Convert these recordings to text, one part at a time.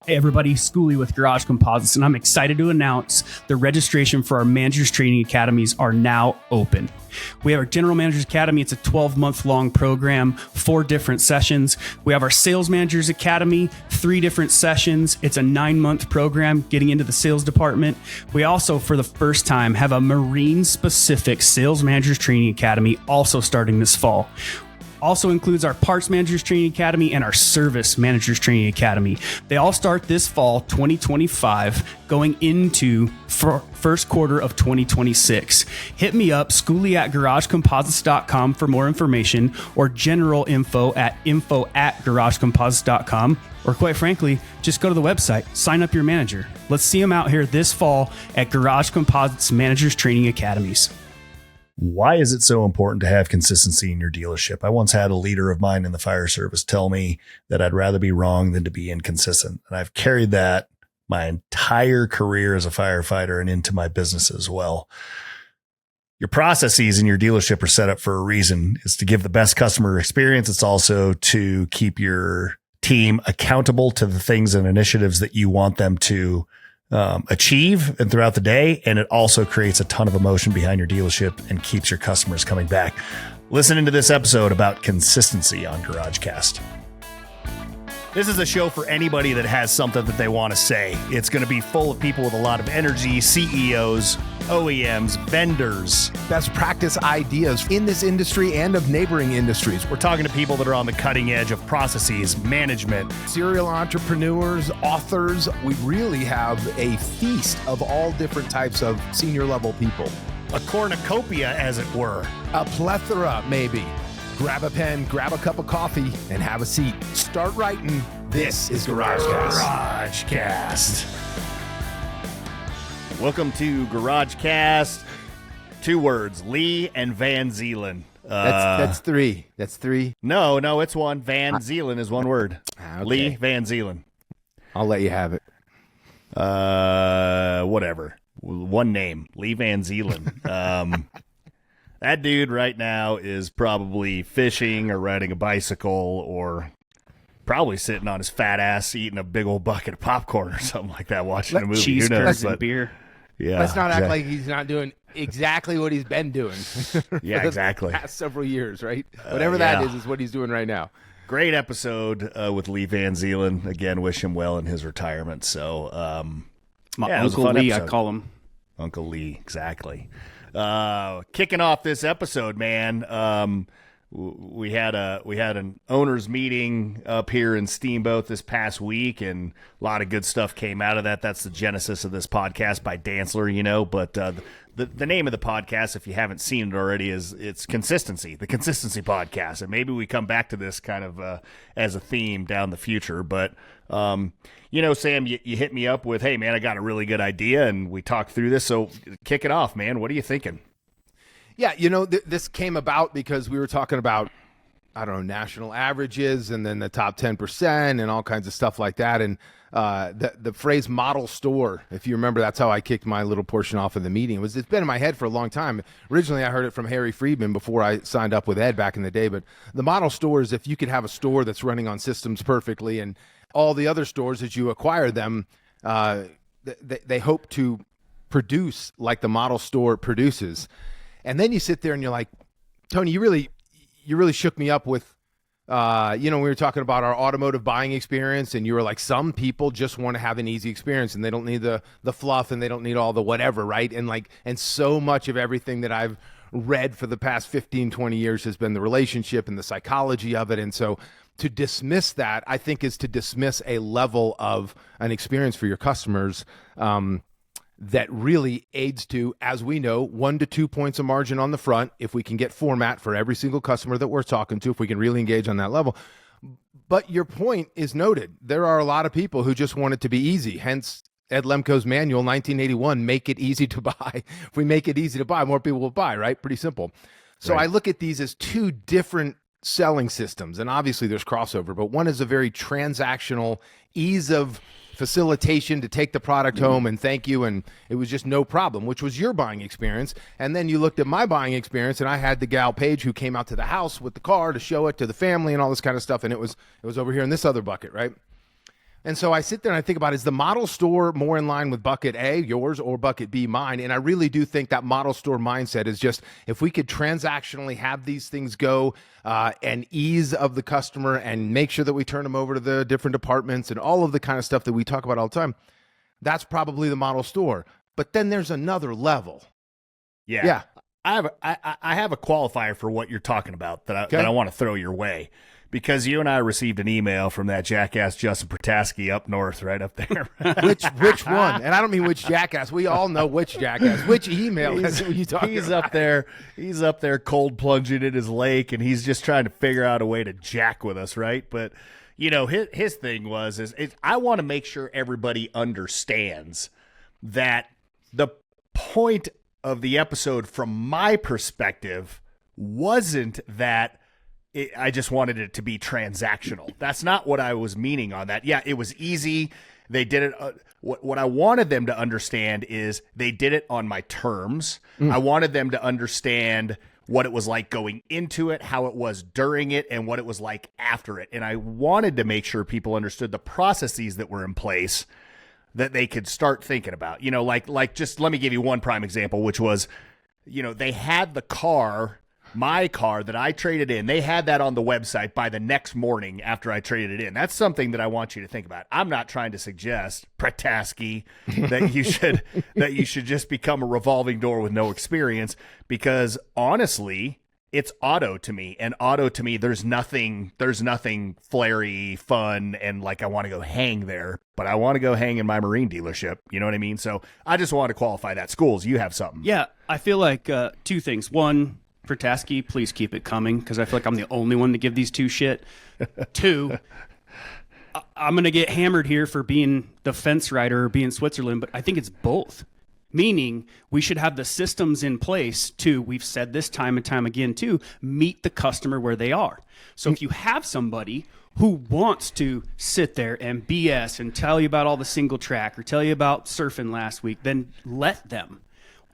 Hey everybody, Schoolie with Garage Composites, and I'm excited to announce the registration for our Managers Training Academies are now open. We have our General Managers Academy. It's a 12-month long program, 4 different sessions. We have our Sales Managers Academy, 3 different sessions. It's a 9-month program getting into the sales department. We also, for the first time, have a marine-specific Sales Managers Training Academy also starting this fall. Also includes our Parts Managers Training Academy and our Service Managers Training Academy. They all start this fall, 2025, going into first quarter of 2026. Hit me up, Schoolie at GarageComposites.com for more information, or general info at GarageComposites.com. Or quite frankly, just go to the website, sign up your manager. Let's see them out here this fall at Garage Composites Managers Training Academies. Why is it so important to have consistency in your dealership? I once had a leader of mine in the fire service tell me that I'd rather be wrong than to be inconsistent. And I've carried that my entire career as a firefighter and into my business as well. Your processes in your dealership are set up for a reason. It's to give the best customer experience. It's also to keep your team accountable to the things and initiatives that you want them to achieve and throughout the day. And it also creates a ton of emotion behind your dealership and keeps your customers coming back. Listen into this episode about consistency on GarageCast. This is a show for anybody that has something that they want to say. It's going to be full of people with a lot of energy, CEOs, OEMs, vendors. Best practice ideas in this industry and of neighboring industries. We're talking to people that are on the cutting edge of processes, management. Serial entrepreneurs, authors. We really have a feast of all different types of senior level people. A cornucopia, as it were. A plethora, maybe. Grab a pen, grab a cup of coffee, and have a seat. Start writing. This is GarageCast. GarageCast. Welcome to GarageCast. 2 words, Lee and Van Zeelen. That's 3. That's 3. No, it's 1. Van Zeelen is 1 word. Okay. Lee Van Zeelen. I'll let you have it. Whatever. 1 name, Lee Van Zeelen. That dude right now is probably fishing or riding a bicycle or probably sitting on his fat ass eating a big old bucket of popcorn or something like that, watching a movie. Cheese curds and beer. Yeah, let's not act like he's not doing exactly what he's been doing. Yeah, exactly. The past several years, right? Whatever that is what he's doing right now. Great episode with Lee Van Zeelen. Again, wish him well in his retirement. So, My Uncle Lee, I call him. Uncle Lee, exactly. Kicking off this episode, man. We had an owners meeting up here in Steamboat this past week, and a lot of good stuff came out of that. That's the genesis of this podcast by Dantzler, but the name of the podcast, if you haven't seen it already, it's Consistency, the Consistency Podcast. And maybe we come back to this kind of as a theme down the future. But, Sam, you hit me up with, hey, man, I got a really good idea, and we talked through this. So kick it off, man. What are you thinking? Yeah, this came about because we were talking about, national averages and then the top 10% and all kinds of stuff like that. And the phrase model store, if you remember, that's how I kicked my little portion off of the meeting. It's been in my head for a long time. Originally, I heard it from Harry Friedman before I signed up with Ed back in the day. But the model store is if you could have a store that's running on systems perfectly, and all the other stores as you acquire them, they hope to produce like the model store produces. And then you sit there and you're like, Tony, you really shook me up with, we were talking about our automotive buying experience, and you were like, some people just want to have an easy experience and they don't need the fluff and they don't need all the whatever, right? And so much of everything that I've read for the past 15, 20 years has been the relationship and the psychology of it. And so to dismiss that, I think, is to dismiss a level of an experience for your customers that really aids to, as we know, 1 to 2 points of margin on the front if we can get format for every single customer that we're talking to, if we can really engage on that level. But your point is noted. There are a lot of people who just want it to be easy, hence Ed Lemko's manual, 1981, make it easy to buy. If we make it easy to buy, more people will buy, right? Pretty simple. So right. I look at these as 2 different selling systems, and obviously there's crossover, but one is a very transactional, ease of facilitation to take the product home and thank you, and it was just no problem, which was your buying experience. And then you looked at my buying experience, and I had the gal Paige who came out to the house with the car to show it to the family and all this kind of stuff, and it was over here in this other bucket, right? And so I sit there and I think about, is the model store more in line with bucket A, yours, or bucket B, mine? And I really do think that model store mindset is just, if we could transactionally have these things go and ease of the customer and make sure that we turn them over to the different departments and all of the kind of stuff that we talk about all the time, that's probably the model store. But then there's another level. Yeah. I have a qualifier for what you're talking about that I want to throw your way. Because you and I received an email from that jackass Justin Protaski up north, right up there. Which one? And I don't mean which jackass. We all know which jackass. Which email is you talking he's about? He's up there cold plunging in his lake, and he's just trying to figure out a way to jack with us, right? But his thing was I want to make sure everybody understands that the point of the episode, from my perspective, wasn't that I just wanted it to be transactional. That's not what I was meaning on that. Yeah, it was easy. They did it. What I wanted them to understand is they did it on my terms. I wanted them to understand what it was like going into it, how it was during it, and what it was like after it. And I wanted to make sure people understood the processes that were in place that they could start thinking about. Like just let me give you one prime example, which was, they had the car, my car that I traded in, they had that on the website by the next morning after I traded it in. That's something that I want you to think about. I'm not trying to suggest, Protaski, that you should just become a revolving door with no experience, because honestly, it's auto to me. And auto to me, there's nothing flary, fun, and like I want to go hang there, but I want to go hang in my marine dealership. You know what I mean? So I just want to qualify that. Schools, you have something. Yeah, I feel like two things. One, Protaski, please keep it coming, because I feel like I'm the only one to give these two shit. Two, I'm going to get hammered here for being the fence rider or being Switzerland, but I think it's both. Meaning we should have the systems in place to, we've said this time and time again, to meet the customer where they are. So if you have somebody who wants to sit there and BS and tell you about all the single track or tell you about surfing last week, then let them.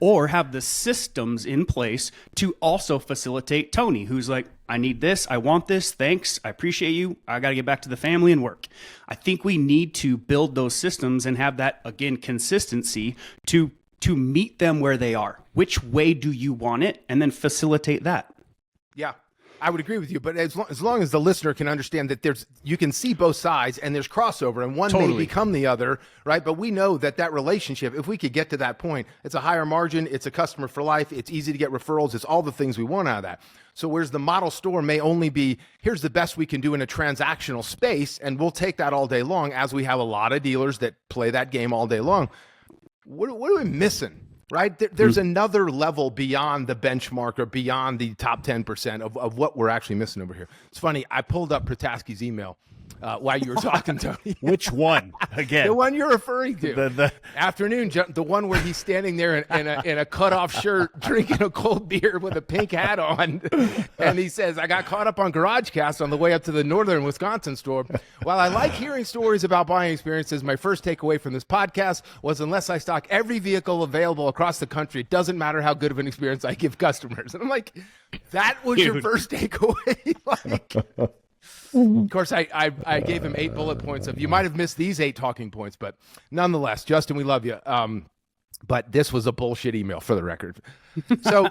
Or have the systems in place to also facilitate Tony, who's like, I need this, I want this, thanks, I appreciate you, I got to get back to the family and work. I think we need to build those systems and have that, again, consistency to meet them where they are. Which way do you want it? And then facilitate that. Yeah, I would agree with you. But as long as the listener can understand that you can see both sides and there's crossover and one may become the other, right? But we know that relationship, if we could get to that point, it's a higher margin, it's a customer for life, it's easy to get referrals, it's all the things we want out of that. So whereas the model store may only be, here's the best we can do in a transactional space, and we'll take that all day long, as we have a lot of dealers that play that game all day long. What are we missing, right? There's another level beyond the benchmark or beyond the top 10% of what we're actually missing over here. It's funny. I pulled up Protaski's email while you were talking, Tony. Which one? Again, the one you're referring to. The afternoon, the one where he's standing there in a cutoff shirt, drinking a cold beer with a pink hat on, and he says, "I got caught up on GarageCast on the way up to the northern Wisconsin store. While I like hearing stories about buying experiences, my first takeaway from this podcast was, unless I stock every vehicle available across the country, it doesn't matter how good of an experience I give customers." And I'm like, that was your first takeaway? Like. Of course, I gave him 8 bullet points of, you might have missed these 8 talking points, but nonetheless, Justin, we love you. But this was a bullshit email, for the record. So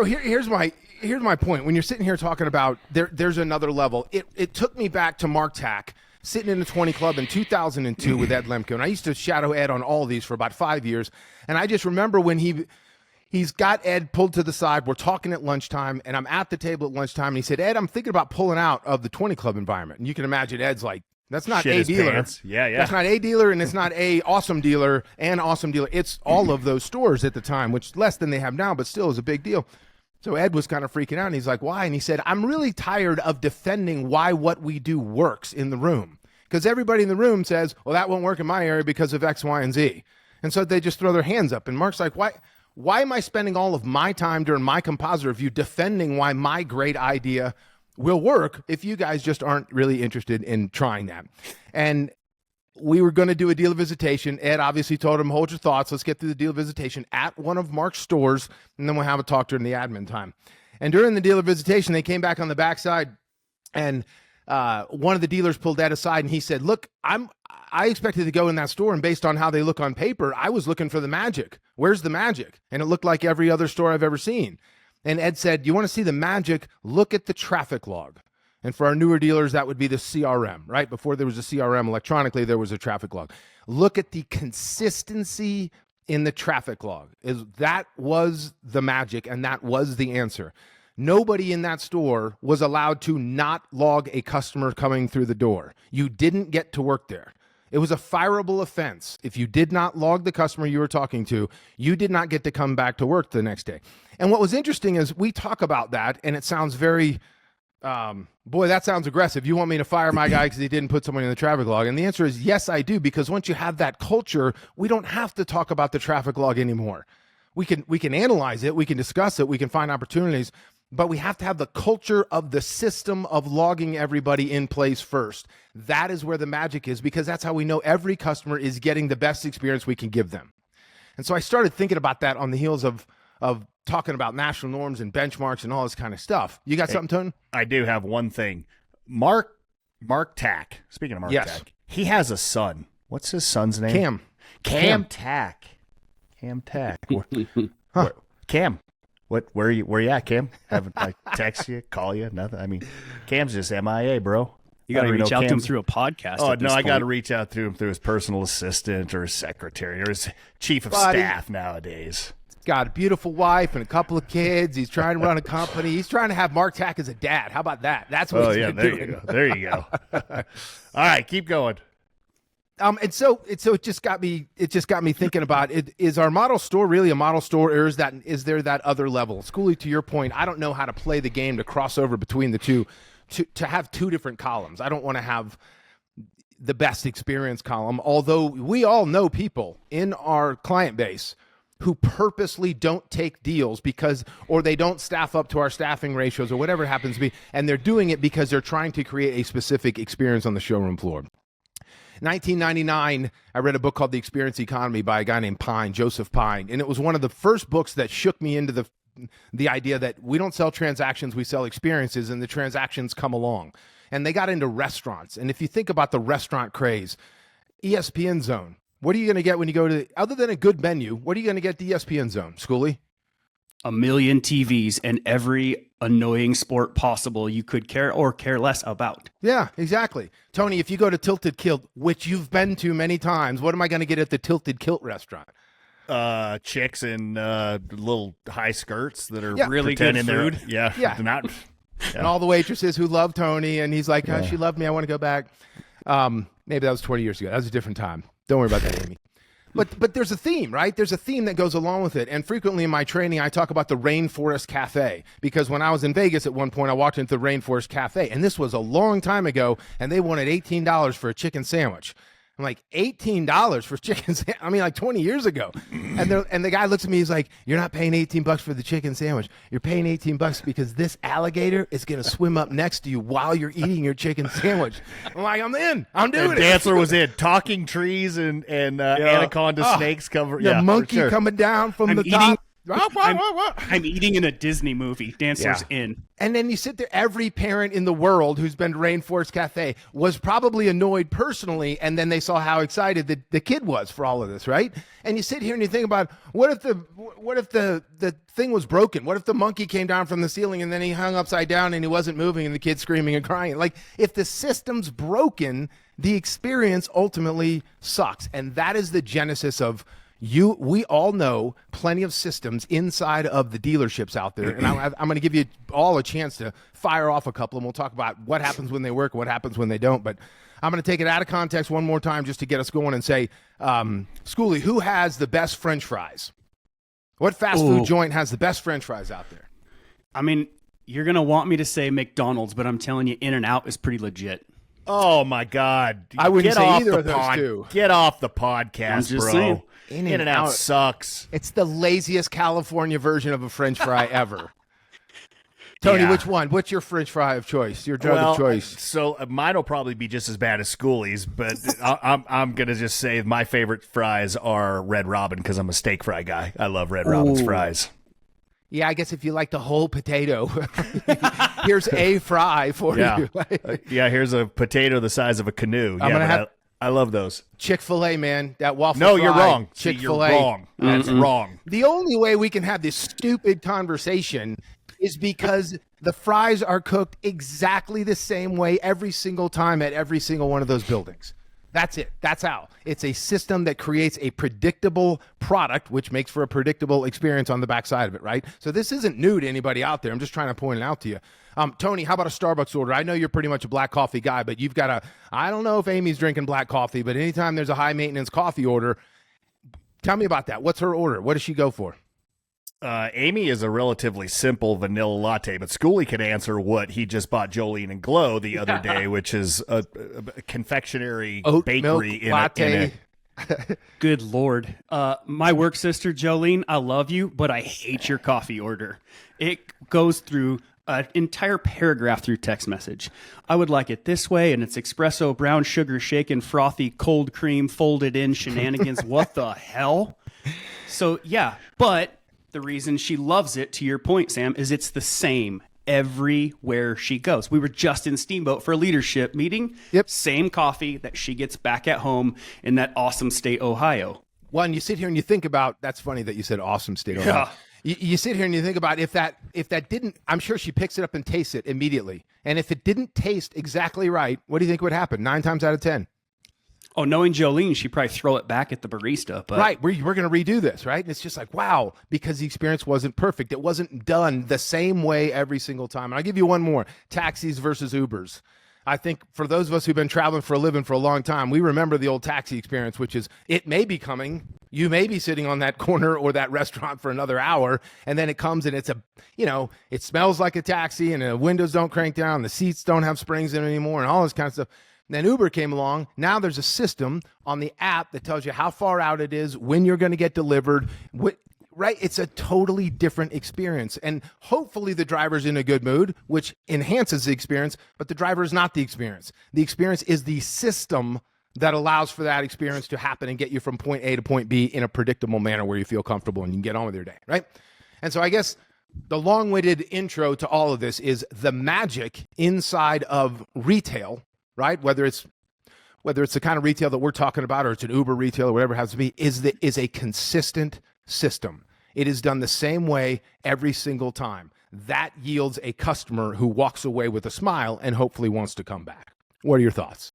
here's my point. When you're sitting here talking about there's another level, it took me back to Mark Tack sitting in the 20 Club in 2002 with Ed Lemke, and I used to shadow Ed on all of these for about 5 years, and I just remember when he's got Ed pulled to the side. We're talking at lunchtime, and I'm at the table at lunchtime. And he said, "Ed, I'm thinking about pulling out of the 20 Club environment." And you can imagine Ed's like, "That's not a dealer. Pants. Yeah. That's not a dealer, and it's not a awesome dealer and awesome dealer. It's all of those stores at the time, which less than they have now, but still is a big deal." So Ed was kind of freaking out, and he's like, "Why?" And he said, "I'm really tired of defending why what we do works in the room, because everybody in the room says, well, that won't work in my area because of X, Y, and Z." And so they just throw their hands up. And Mark's like, Why am I spending all of my time during my composite review defending why my great idea will work if you guys just aren't really interested in trying that? And we were going to do a dealer visitation. Ed obviously told him, hold your thoughts. Let's get through the dealer visitation at one of Mark's stores, and then we'll have a talk during the admin time. And during the dealer visitation, they came back on the backside, and one of the dealers pulled Ed aside, and he said, "Look, I'm I expected to go in that store, and based on how they look on paper, I was looking for the magic. Where's the magic? And it looked like every other store I've ever seen. And Ed said, you want to see the magic? Look at the traffic log. And for our newer dealers, that would be the CRM, right? Before there was a CRM electronically, there was a traffic log. Look at the consistency in the traffic log. That was the magic, and that was the answer. Nobody in that store was allowed to not log a customer coming through the door. You didn't get to work there. It was a fireable offense. If you did not log the customer you were talking to, you did not get to come back to work the next day. And what was interesting is we talk about that, and it sounds very, boy, that sounds aggressive. You want me to fire my guy because he didn't put someone in the traffic log? And the answer is yes, I do, because once you have that culture, we don't have to talk about the traffic log anymore. We can analyze it, we can discuss it, we can find opportunities, but we have to have the culture of the system of logging everybody in place first. That is where the magic is, because that's how we know every customer is getting the best experience we can give them. And so I started thinking about that on the heels of talking about national norms and benchmarks and all this kind of stuff. You got something, Tony? I do have one thing. Mark Tack. Speaking of Mark Tack, he has a son. What's his son's name? Cam Tack. Cam Tack. Huh. Cam. Where you at, Cam? Haven't I text you, call you, nothing. I mean, Cam's just MIA, bro. You got to reach out to him through a podcast. Oh, no, I got to reach out to him through his personal assistant or his secretary or his chief of staff nowadays. He's got a beautiful wife and a couple of kids. He's trying to run a company. He's trying to have Mark Tack as a dad. How about that? That's what he's doing. You go. There you go. All right, keep going. And so it just got me thinking about it. Is our model store really a model store, or is there that other level? Schoolie, to your point, I don't know how to play the game to cross over between the two, to have two different columns. I don't want to have the best experience column, although we all know people in our client base who purposely don't take deals or they don't staff up to our staffing ratios or whatever it happens to be, and they're doing it because they're trying to create a specific experience on the showroom floor. 1999, I read a book called The Experience Economy by a guy named Joseph Pine, and it was one of the first books that shook me into the idea that we don't sell transactions, we sell experiences, and the transactions come along. And they got into restaurants. And if you think about the restaurant craze, ESPN Zone, what are you going to get when you go to, other than a good menu, what are you going to get at the ESPN Zone, Schoolie? A million TVs and every annoying sport possible you could care or care less about. Yeah, exactly. Tony, if you go to Tilted Kilt, which you've been to many times, what am I going to get at the Tilted Kilt restaurant? Chicks in little high skirts that are really good food. Yeah. And all the waitresses who love Tony, and he's like, oh, she loved me, I want to go back. Maybe that was 20 years ago. That was a different time. Don't worry about that, Amy. But there's a theme, right? There's a theme that goes along with it. And frequently in my training, I talk about the Rainforest Cafe, because when I was in Vegas at one point, I walked into the Rainforest Cafe, and this was a long time ago, and they wanted $18 for a chicken sandwich. I'm like, $18 for chicken sandwich? I mean, like 20 years ago. And the guy looks at me, he's like, you're not paying $18 for the chicken sandwich. You're paying $18 because this alligator is going to swim up next to you while you're eating your chicken sandwich. I'm like, I'm in. I'm doing it. Dancer was in. Talking trees and anaconda snakes cover. The monkey coming down from the top. I'm eating in a Disney movie. Dancer's in. And then you sit there, every parent in the world who's been to Rainforest Cafe was probably annoyed personally, and then they saw how excited the kid was for all of this, right? And you sit here and you think about, what if the thing was broken? What if the monkey came down from the ceiling and then he hung upside down and he wasn't moving and the kid's screaming and crying? Like, if the system's broken, the experience ultimately sucks. And that is the genesis of we all know plenty of systems inside of the dealerships out there, and I'm going to give you all a chance to fire off a couple, and we'll talk about what happens when they work, what happens when they don't. But I'm going to take it out of context one more time just to get us going and say, Schoolie, who has the best French fries? What fast food joint has the best French fries out there? I mean, you're going to want me to say McDonald's, but I'm telling you, In-N-Out is pretty legit. Oh, my God. I wouldn't say either of those two. Get off the podcast, bro. Saying. In-N-Out sucks. It's the laziest California version of a French fry ever. Tony, which one? What's your French fry of choice? Your drug of choice? So mine will probably be just as bad as Schoolie's, but I'm going to just say my favorite fries are Red Robin because I'm a steak fry guy. I love Red Robin's fries. Yeah, I guess if you like the whole potato, here's a fry for you. Yeah, here's a potato the size of a canoe. I love those. Chick-fil-A, man, that waffle No, fry, you're wrong. Chick-fil-A. You're wrong. That's wrong. The only way we can have this stupid conversation is because the fries are cooked exactly the same way every single time at every single one of those buildings. That's it. That's how. It's a system that creates a predictable product, which makes for a predictable experience on the backside of it, right? So this isn't new to anybody out there. I'm just trying to point it out to you. Tony, how about a Starbucks order? I know you're pretty much a black coffee guy, but you've got I don't know if Amy's drinking black coffee, but anytime there's a high maintenance coffee order, tell me about that. What's her order? What does she go for? Amy is a relatively simple vanilla latte, but Schoolie could answer what he just bought Jolene and Glow the other day, which is a confectionery Oat bakery milk in latte. Good Lord. My work sister, Jolene, I love you, but I hate your coffee order. It goes through an entire paragraph through text message. I would like it this way, and it's espresso, brown sugar, shaken, frothy, cold cream, folded in, shenanigans. What the hell? So, yeah, but the reason she loves it, to your point, Sam, is it's the same everywhere she goes. We were just in Steamboat for a leadership meeting. Yep. Same coffee that she gets back at home in that awesome state, Ohio. Well, and you sit here and you think about, that's funny that you said awesome state of Ohio. You sit here and you think about if that didn't, I'm sure she picks it up and tastes it immediately. And if it didn't taste exactly right, what do you think would happen? 9 times out of 10. Oh, knowing Jolene, she'd probably throw it back at the barista. But Right. We're going to redo this, right? And it's just like, wow, because the experience wasn't perfect. It wasn't done the same way every single time. And I'll give you one more. Taxis versus Ubers. I think for those of us who've been traveling for a living for a long time, we remember the old taxi experience, which is it may be coming. You may be sitting on that corner or that restaurant for another hour, and then it comes and it's it smells like a taxi, and the windows don't crank down, the seats don't have springs in it anymore, and all this kind of stuff. And then Uber came along. Now there's a system on the app that tells you how far out it is, when you're going to get delivered. Right? It's a totally different experience. And hopefully the driver's in a good mood, which enhances the experience, but the driver is not the experience. The experience is the system that allows for that experience to happen and get you from point A to point B in a predictable manner where you feel comfortable and you can get on with your day, right? And so I guess the long-winded intro to all of this is the magic inside of retail, right? Whether it's the kind of retail that we're talking about or it's an Uber retail or whatever it has to be, is a consistent system. It is done the same way every single time. That yields a customer who walks away with a smile and hopefully wants to come back. What are your thoughts?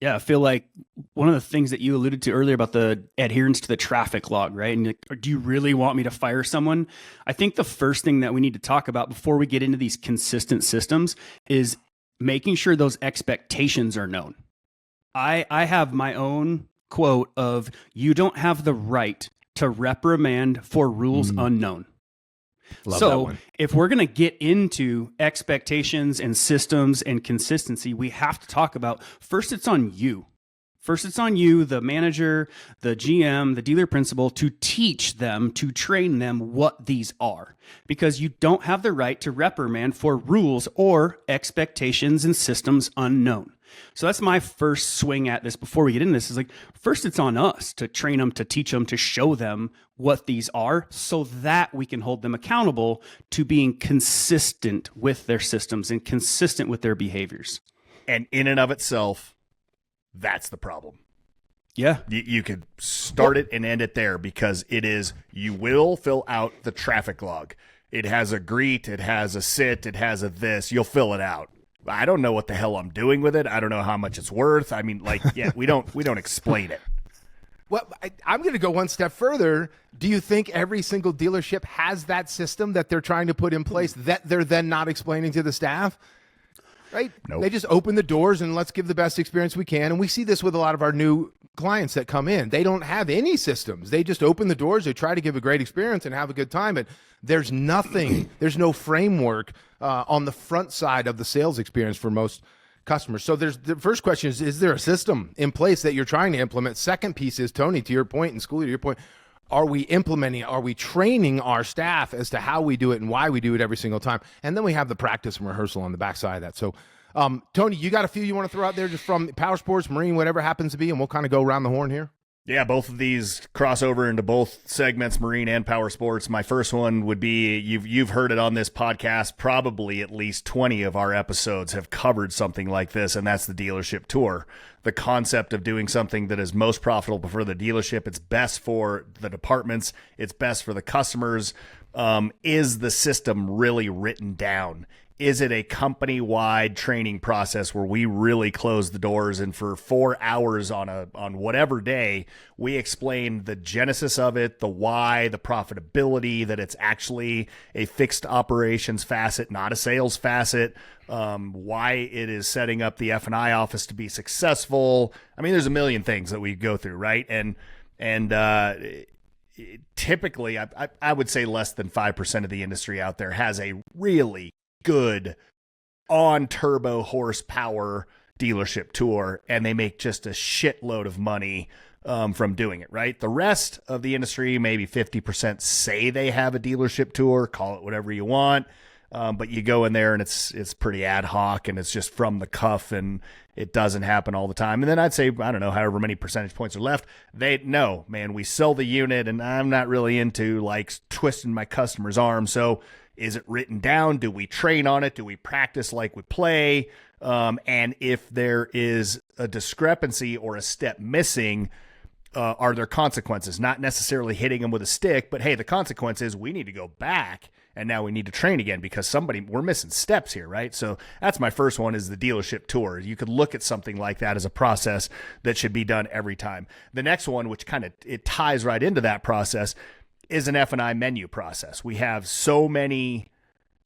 yeah, I feel like one of the things that you alluded to earlier about the adherence to the traffic log, right? And do you really want me to fire someone? I think the first thing that we need to talk about before we get into these consistent systems is making sure those expectations are known. I have my own quote of, you don't have the right to reprimand for rules unknown. Love that So one. if we're going to get into expectations and systems and consistency, we have to talk about, first, it's on you. First, it's on you, the manager, the GM, the dealer principal, to teach them, to train them what these are. Because you don't have the right to reprimand for rules or expectations and systems unknown. So that's my first swing at this before we get into this, is like, first it's on us to train them, to teach them, to show them what these are so that we can hold them accountable to being consistent with their systems and consistent with their behaviors. And in and of itself, that's the problem. Yeah. You could start it and end it there, because it is, you will fill out the traffic log. It has a greet, it has a sit, it has a this, you'll fill it out. I don't know what the hell I'm doing with it. I don't know how much it's worth. I mean, like, yeah, we don't explain it. Well, I'm going to go one step further. Do you think every single dealership has that system that they're trying to put in place that they're then not explaining to the staff? Right? Nope. They just open the doors and let's give the best experience we can. And we see this with a lot of our new clients that come in. They don't have any systems. They just open the doors. They try to give a great experience and have a good time. And there's nothing, there's no framework on the front side of the sales experience for most customers. So there's the first question is there a system in place that you're trying to implement? Second piece is, Tony, to your point, and Schoolie, to your point, are we implementing it? Are we training our staff as to how we do it and why we do it every single time? And then we have the practice and rehearsal on the backside of that. So, Tony, you got a few you want to throw out there just from power sports, marine, whatever happens to be, and we'll kind of go around the horn here? Yeah, both of these cross over into both segments, marine and power sports. My first one would be you've heard it on this podcast. Probably at least 20 of our episodes have covered something like this, and that's the dealership tour. The concept of doing something that is most profitable for the dealership, it's best for the departments, it's best for the customers. Is the system really written down? Is it a company-wide training process where we really close the doors and for 4 hours on whatever day, we explain the genesis of it, the why, the profitability, that it's actually a fixed operations facet, not a sales facet, why it is setting up the F&I office to be successful. I mean, there's a million things that we go through, right? And typically, I would say less than 5% of the industry out there has a really good on turbo horsepower dealership tour, and they make just a shitload of money from doing it, right? The rest of the industry, maybe 50%, say they have a dealership tour, call it whatever you want, but you go in there and it's pretty ad hoc and it's just from the cuff and it doesn't happen all the time. And then I'd say, I don't know, however many percentage points are left, they know, man, we sell the unit and I'm not really into like twisting my customer's arm. So is it written down? Do we train on it? Do we practice like we play? And if there is a discrepancy or a step missing, are there consequences? Not necessarily hitting them with a stick, but hey, the consequence is we need to go back and now we need to train again because we're missing steps here, right? So that's my first one, is the dealership tour. You could look at something like that as a process that should be done every time. The next one, which it ties right into that process, is an F&I menu process. We have so many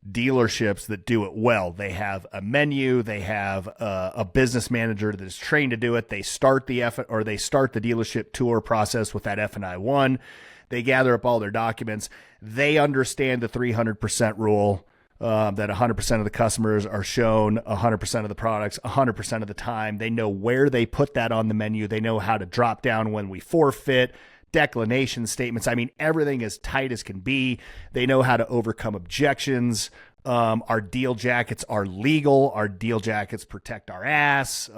dealerships that do it well. They have a menu, they have a business manager that is trained to do it. They start the dealership tour process with that F&I 1. They gather up all their documents. They understand the 300% rule, that 100% of the customers are shown 100% of the products 100% of the time. They know where they put that on the menu. They know how to drop down when we forfeit, declination statements. I mean, everything as tight as can be. They know how to overcome objections. Our deal jackets are legal. Our deal jackets protect our ass.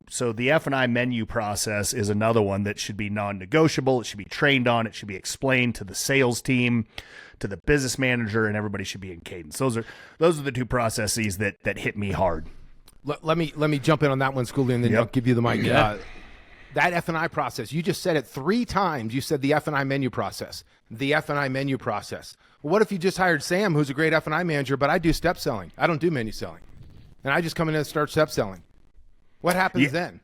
So the F&I menu process is another one that should be non-negotiable. It should be trained on. It should be explained to the sales team, to the business manager, and everybody should be in cadence. Those are the two processes that hit me hard. Let me jump in on that one, Schoolie, and then I'll give you the mic. Yeah. That F&I process, you just said it 3 times. You said the F&I menu process, the F&I menu process. Well, what if you just hired Sam, who's a great F&I manager, but I do step selling? I don't do menu selling. And I just come in and start step selling. What happens then?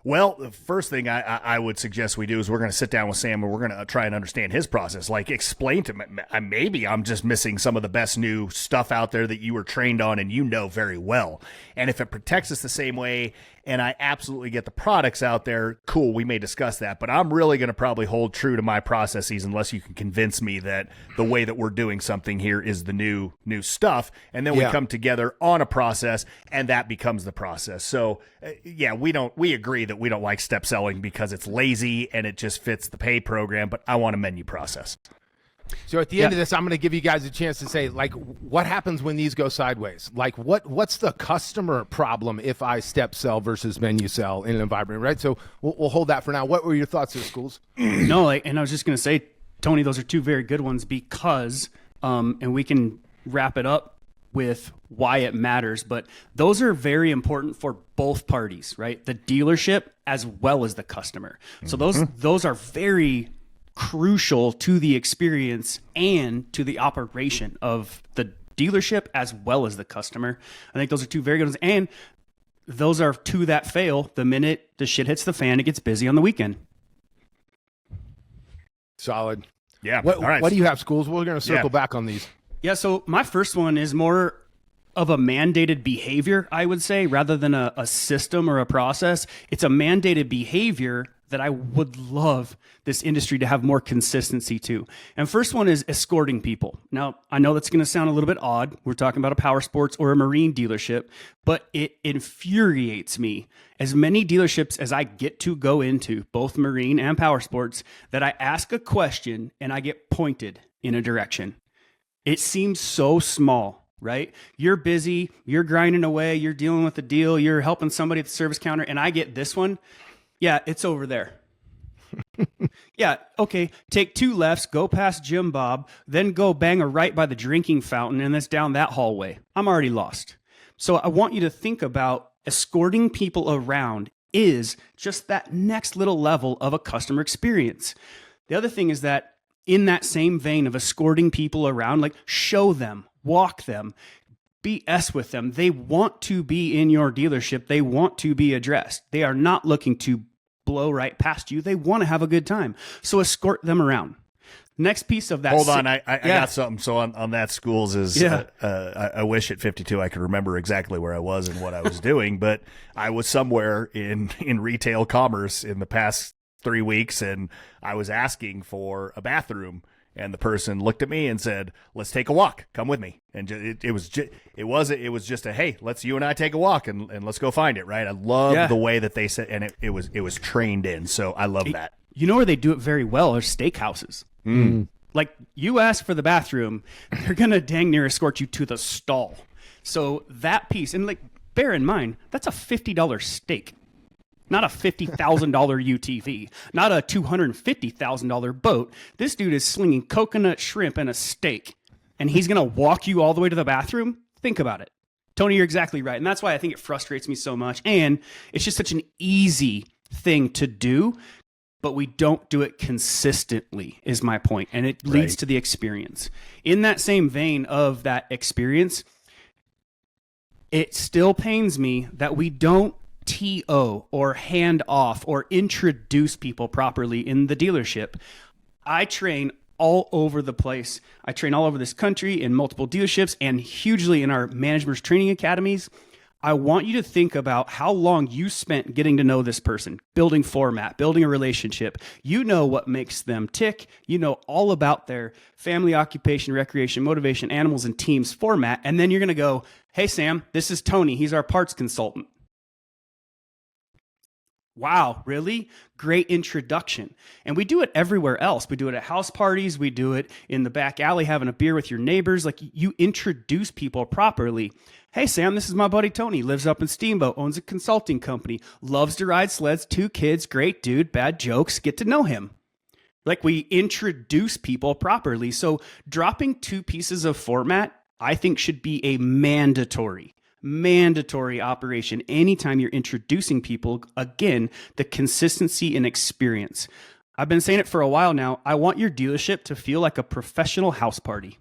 Well, the first thing I would suggest we do is we're going to sit down with Sam and we're going to try and understand his process. Like, explain to me, maybe I'm just missing some of the best new stuff out there that you were trained on and you know very well. And if it protects us the same way and I absolutely get the products out there, cool, we may discuss that. But I'm really going to probably hold true to my processes unless you can convince me that the way that we're doing something here is the new stuff. And then we come together on a process and that becomes the process. So we agree that we don't like step selling because it's lazy and it just fits the pay program, but I want a menu process. So at the end of this, I'm going to give you guys a chance to say, like, what happens when these go sideways? Like, what's the customer problem if I step sell versus menu sell in an environment, right? So we'll hold that for now. What were your thoughts there, Schools? No, and I was just going to say, Tony, those are two very good ones because, and we can wrap it up with why it matters, but those are very important for both parties, right? The dealership as well as the customer. So those are very crucial to the experience and to the operation of the dealership as well as the customer. I think those are two very good ones. And those are two that fail the minute the shit hits the fan, it gets busy on the weekend. Solid. Yeah. What, all right. What do you have, Schools? We're going to circle back on these. Yeah, so my first one is more of a mandated behavior, I would say, rather than a system or a process. It's a mandated behavior that I would love this industry to have more consistency to. And first one is escorting people. Now, I know that's going to sound a little bit odd. We're talking about a power sports or a marine dealership, but it infuriates me, as many dealerships as I get to go into, both marine and power sports, that I ask a question and I get pointed in a direction. It seems so small, right? You're busy, you're grinding away, you're dealing with the deal, you're helping somebody at the service counter, and I get this one. Yeah, it's over there. Yeah, okay, take 2 lefts, go past Jim Bob, then go bang a right by the drinking fountain, and it's down that hallway. I'm already lost. So I want you to think about escorting people around is just that next little level of a customer experience. The other thing is that in that same vein of escorting people around, like show them, walk them, BS with them. They want to be in your dealership. They want to be addressed. They are not looking to blow right past you. They want to have a good time. So escort them around. Next piece of that. Hold on, I got something. So on that, schools is, I wish at 52 I could remember exactly where I was and what I was doing, but I was somewhere in retail commerce in the past 3 weeks, and I was asking for a bathroom, and the person looked at me and said, "Let's take a walk. Come with me." And it was just a, "Hey, let's you and I take a walk and let's go find it." Right? I love the way that they said, and it was trained in. So I love that. You know where they do it very well are steakhouses. Like you ask for the bathroom, they're gonna dang near escort you to the stall. So that piece, and like bear in mind, that's a $50 steak. Not a $50,000 UTV, not a $250,000 boat. This dude is slinging coconut shrimp and a steak, and he's going to walk you all the way to the bathroom? Think about it. Tony, you're exactly right. And that's why I think it frustrates me so much. And it's just such an easy thing to do, but we don't do it consistently, is my point. And it leads to the experience. In that same vein of that experience, it still pains me that we don't TO or hand off or introduce people properly in the dealership. I train all over the place. I train all over this country in multiple dealerships and hugely in our managers training academies. I want you to think about how long you spent getting to know this person, building format, building a relationship. You know what makes them tick. You know all about their family, occupation, recreation, motivation, animals, and teams format. And then you're going to go, "Hey, Sam, this is Tony. He's our parts consultant." Wow, really? Great introduction. And we do it everywhere else. We do it at house parties. We do it in the back alley having a beer with your neighbors. Like you introduce people properly. "Hey, Sam, this is my buddy Tony. Lives up in Steamboat, owns a consulting company, loves to ride sleds, 2 kids, great dude, bad jokes. Get to know him." Like we introduce people properly. So dropping 2 pieces of format, I think should be a mandatory operation anytime you're introducing people. Again, the consistency and experience. I've been saying it for a while now. I want your dealership to feel like a professional house party.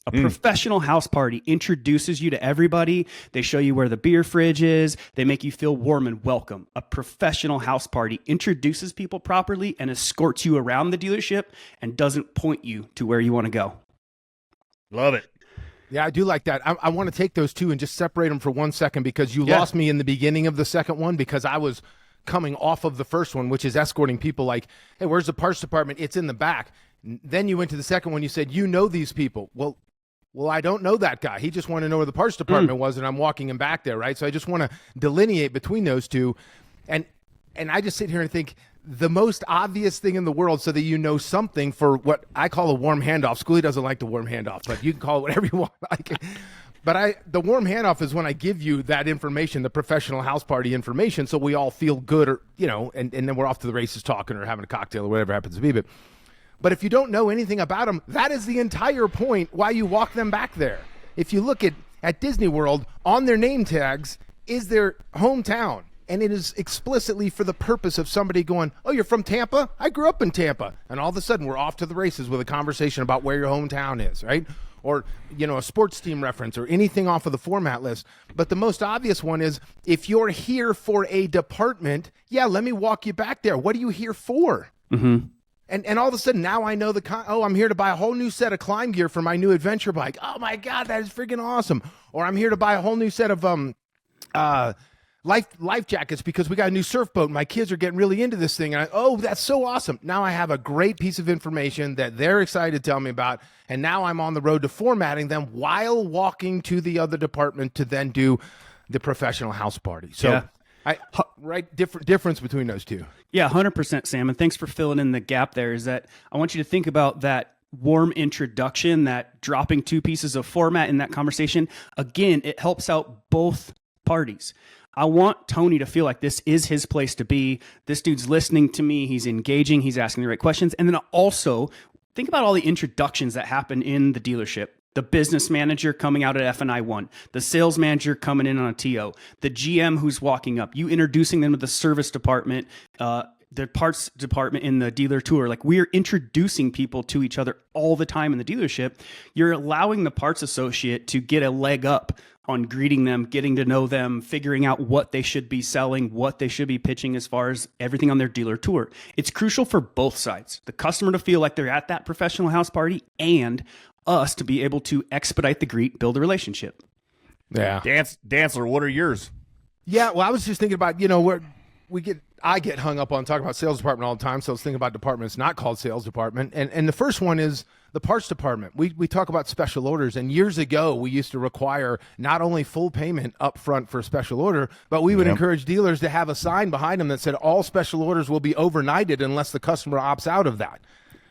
A professional house party introduces you to everybody. They show you where the beer fridge is. They make you feel warm and welcome. A professional house party introduces people properly and escorts you around the dealership and doesn't point you to where you want to go. Love it. Yeah, I do like that. I want to take those 2 and just separate them for 1 second because you lost me in the beginning of the second one because I was coming off of the first one, which is escorting people like, "Hey, where's the parts department? It's in the back." Then you went to the second one. You said, "You know these people." Well, I don't know that guy. He just wanted to know where the parts department was, and I'm walking him back there, right? So I just want to delineate between those 2. And I just sit here and think, the most obvious thing in the world so that you know something for what I call a warm handoff. Schoolie doesn't like the warm handoff, but you can call it whatever you want. But the warm handoff is when I give you that information, the professional house party information, so we all feel good, or and then we're off to the races talking or having a cocktail or whatever happens to be. But if you don't know anything about them, that is the entire point why you walk them back there. If you look at Disney World, on their name tags is their hometown. And it is explicitly for the purpose of somebody going, "Oh, you're from Tampa? I grew up in Tampa." And all of a sudden, we're off to the races with a conversation about where your hometown is, right? Or, a sports team reference or anything off of the format list. But the most obvious one is, if you're here for a department, let me walk you back there. What are you here for? Mm-hmm. And all of a sudden, now I know I'm here to buy a whole new set of climb gear for my new adventure bike. Oh, my God, that is freaking awesome. Or I'm here to buy a whole new set of life jackets because we got a new surf boat and my kids are getting really into this thing. And that's so awesome. Now I have a great piece of information that they're excited to tell me about. And now I'm on the road to formatting them while walking to the other department to then do the professional house party. So difference between those 2. Yeah, 100%, Sam. And thanks for filling in the gap there. Is that I want you to think about that warm introduction, that dropping 2 pieces of format in that conversation. Again, it helps out both parties. I want Tony to feel like this is his place to be. This dude's listening to me. He's engaging. He's asking the right questions. And then also think about all the introductions that happen in the dealership. The business manager coming out at F&I 1, the sales manager coming in on a TO, the GM who's walking up, you introducing them to the service department, the parts department in the dealer tour. Like, we're introducing people to each other all the time in the dealership. You're allowing the parts associate to get a leg up on greeting them, getting to know them, figuring out what they should be selling, what they should be pitching as far as everything on their dealer tour. It's crucial for both sides. The customer to feel like they're at that professional house party, and us to be able to expedite the greet, build a relationship. Yeah. Dancer, what are yours? Yeah, well, I was just thinking about, where I get hung up on talking about sales department all the time, so I was thinking about departments not called sales department. And the first one is the parts department. We talk about special orders, and years ago we used to require not only full payment up front for a special order, but we would encourage dealers to have a sign behind them that said all special orders will be overnighted unless the customer opts out of that,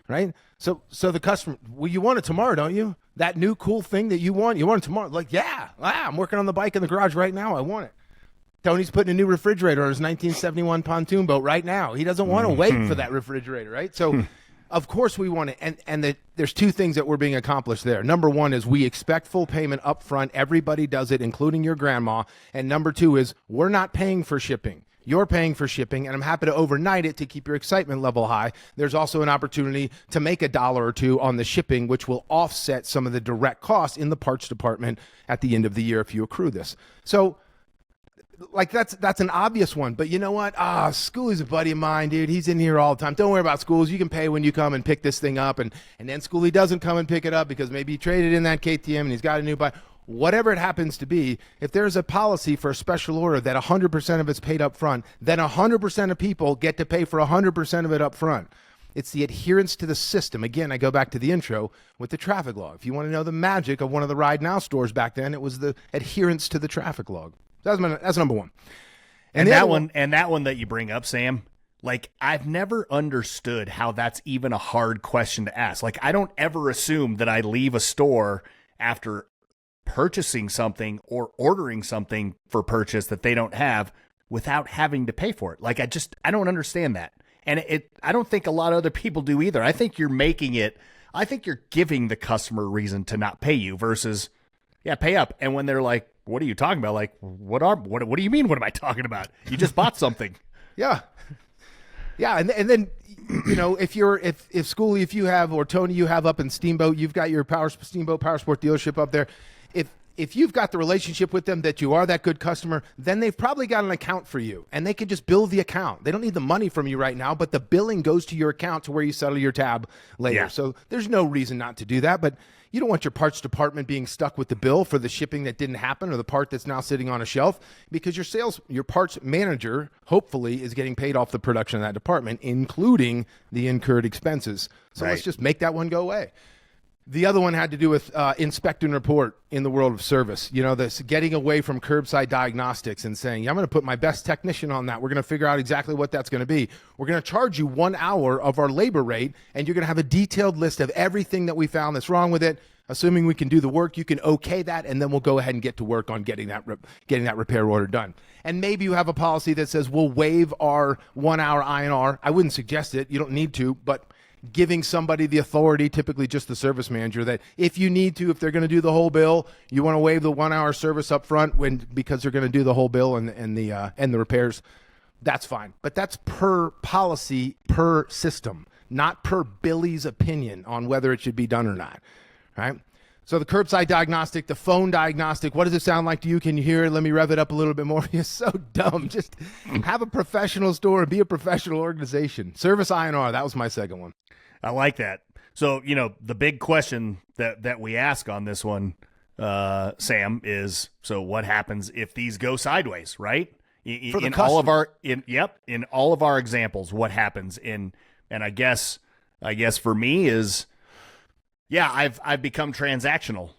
right? So the customer, well, you want it tomorrow, don't you? That new cool thing that you want it tomorrow. Like, yeah, I'm working on the bike in the garage right now. I want it. Tony's putting a new refrigerator on his 1971 pontoon boat right now. He doesn't want to wait for that refrigerator, right? So, of course, we want it. And there's two things that were being accomplished there. Number one is we expect full payment up front. Everybody does it, including your grandma. And number two is we're not paying for shipping. You're paying for shipping, and I'm happy to overnight it to keep your excitement level high. There's also an opportunity to make $1 or $2 on the shipping, which will offset some of the direct costs in the parts department at the end of the year if you accrue this. So, like, that's an obvious one, but you know what? Schoolie's a buddy of mine, dude. He's in here all the time. Don't worry about Schools. You can pay when you come and pick this thing up, and then Schoolie doesn't come and pick it up because maybe he traded in that KTM and he's got a new bike. Whatever it happens to be, if there's a policy for a special order that 100% of it's paid up front, then 100% of people get to pay for 100% of it up front. It's the adherence to the system. Again, I go back to the intro with the traffic log. If you want to know the magic of one of the Ride Now stores back then, it was the adherence to the traffic log. That's number one. And that one that you bring up, Sam, like, I've never understood how that's even a hard question to ask. Like, I don't ever assume that I leave a store after purchasing something or ordering something for purchase that they don't have without having to pay for it. Like, I don't understand that. And I don't think a lot of other people do either. I think you're giving the customer a reason to not pay you versus, yeah, pay up. And when they're like, what are you talking about? Like, what do you mean? What am I talking about? You just bought something. Yeah. Yeah. And then, if Schoolie, if you have, or Tony, you have up in Steamboat, you've got your Steamboat Powersport dealership up there. If you've got the relationship with them that you are that good customer, then they've probably got an account for you, and they can just bill the account. They don't need the money from you right now, but the billing goes to your account to where you settle your tab later. Yeah. So there's no reason not to do that, but you don't want your parts department being stuck with the bill for the shipping that didn't happen or the part that's now sitting on a shelf, because your parts manager, hopefully, is getting paid off the production of that department, including the incurred expenses. So Let's just make that one go away. The other one had to do with inspect and report in the world of service. This getting away from curbside diagnostics and saying, I'm going to put my best technician on that. We're going to figure out exactly what that's going to be. We're going to charge you 1 hour of our labor rate, and you're going to have a detailed list of everything that we found that's wrong with it. Assuming we can do the work, you can okay that, and then we'll go ahead and get to work on getting that repair order done. And maybe you have a policy that says we'll waive our 1 hour INR. I wouldn't suggest it. You don't need to, but giving somebody the authority, typically just the service manager, that if you need to, if they're going to do the whole bill, you want to waive the 1 hour service up front because they're going to do the whole bill and the repairs. That's fine. But that's per policy, per system, not per Billy's opinion on whether it should be done or not. Right? So the curbside diagnostic, the phone diagnostic, what does it sound like to you? Can you hear it? Let me rev it up a little bit more. You're so dumb. Just have a professional store and be a professional organization. Service INR, that was my second one. I like that. So, the big question that we ask on this one, Sam, is, so what happens if these go sideways, right? In all of our examples, what happens and I guess for me is, yeah, I've become transactional.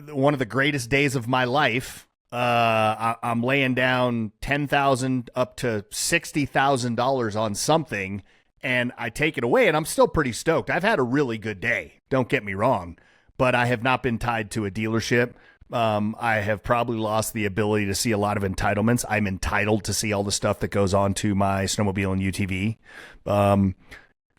One of the greatest days of my life, I'm laying down $10,000 up to $60,000 on something, and I take it away, and I'm still pretty stoked. I've had a really good day, don't get me wrong, but I have not been tied to a dealership, I have probably lost the ability to see a lot of entitlements. I'm entitled to see all the stuff that goes on to my snowmobile and UTV.